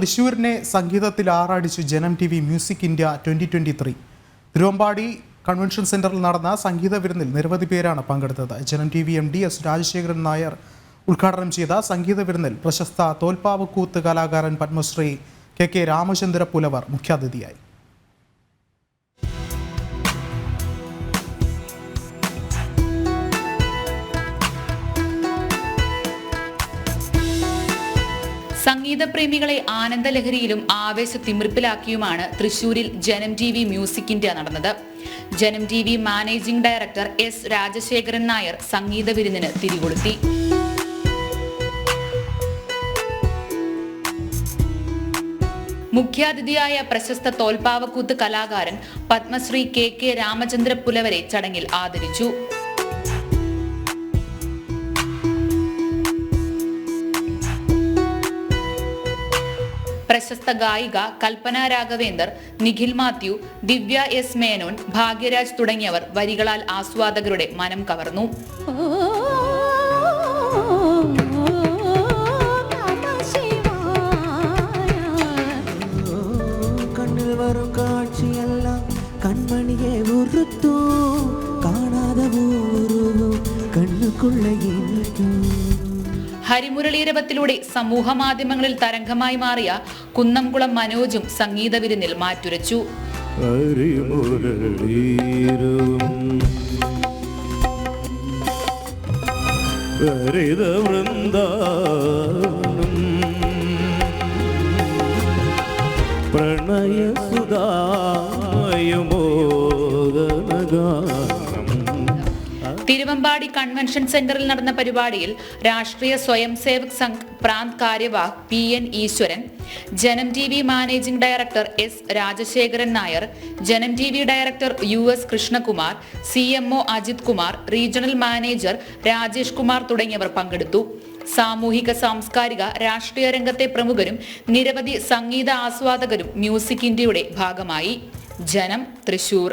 തൃശ്ശൂരിനെ സംഗീതത്തിൽ ആറാടിച്ചു Janam TV music India 2023. Thiruvambadi convention സെന്ററിൽ നടന്ന സംഗീത വിരുന്നിൽ നിരവധി പേരാണ് പങ്കെടുത്തത്. ജനം TV MD S Rajasekharan Nair ഉദ്ഘാടനം ചെയ്ത സംഗീത വിരുന്നിൽ പ്രശസ്ത തോൽപ്പാവക്കൂത്ത് കലാകാരൻ പത്മശ്രീ KK രാമചന്ദ്ര പുലവർ മുഖ്യാതിഥിയായി. സംഗീതപ്രേമികളെ ആനന്ദലഹരിയിലും ആവേശത്തിമിർപ്പിലാക്കിയുമാണ് തൃശൂരിൽ ജനം TV മ്യൂസിക് ഇന്ത്യ നടന്നത്. Janam TV managing director S Rajasekharan Nair സംഗീത വിരുന്നിന് തിരികൊളുത്തി. മുഖ്യാതിഥിയായ പ്രശസ്ത തോൽപ്പാവക്കൂത്ത് കലാകാരൻ പത്മശ്രീ KK രാമചന്ദ്ര പുലവരെ ചടങ്ങിൽ ആദരിച്ചു. പ്രശസ്ത ഗായിക കൽപ്പന രാഘവേന്ദർ, നിഖിൽ മാത്യു, ദിവ്യ S മേനോൻ, ഭാഗ്യരാജ് തുടങ്ങിയവർ വരികളാൽ ആസ്വാദകരുടെ മനം കവർന്നു. കണ്ണിൽ വരും കാഴ്ചയെല്ലാം കൺമണിയെ ഉറുത്തു കാണാതെ കണ്ണുക്കുള്ള ഹരിമുരളീരവത്തിലൂടെ സമൂഹ മാധ്യമങ്ങളിൽ തരംഗമായി മാറിയ കുന്നംകുളം മനോജും സംഗീത വിരുന്നിൽ മാറ്റുരച്ചു. തിരുവമ്പാടി കൺവെൻഷൻ സെന്ററിൽ നടന്ന പരിപാടിയിൽ രാഷ്ട്രീയ സ്വയം സേവക് സംഘ് പ്രാന്ത് കാര്യവാഹ് PN Eswaran, Janam TV managing director S Rajasekharan Nair, Janam TV director US Krishnakumar, CMO Ajith Kumar, regional manager Rajesh Kumar തുടങ്ങിയവർ പങ്കെടുത്തു. സാമൂഹിക സാംസ്കാരിക രാഷ്ട്രീയ രംഗത്തെ പ്രമുഖരും നിരവധി സംഗീത ആസ്വാദകരും മ്യൂസിക് ഇന്ത്യയുടെ ഭാഗമായി. ജനം, തൃശൂർ.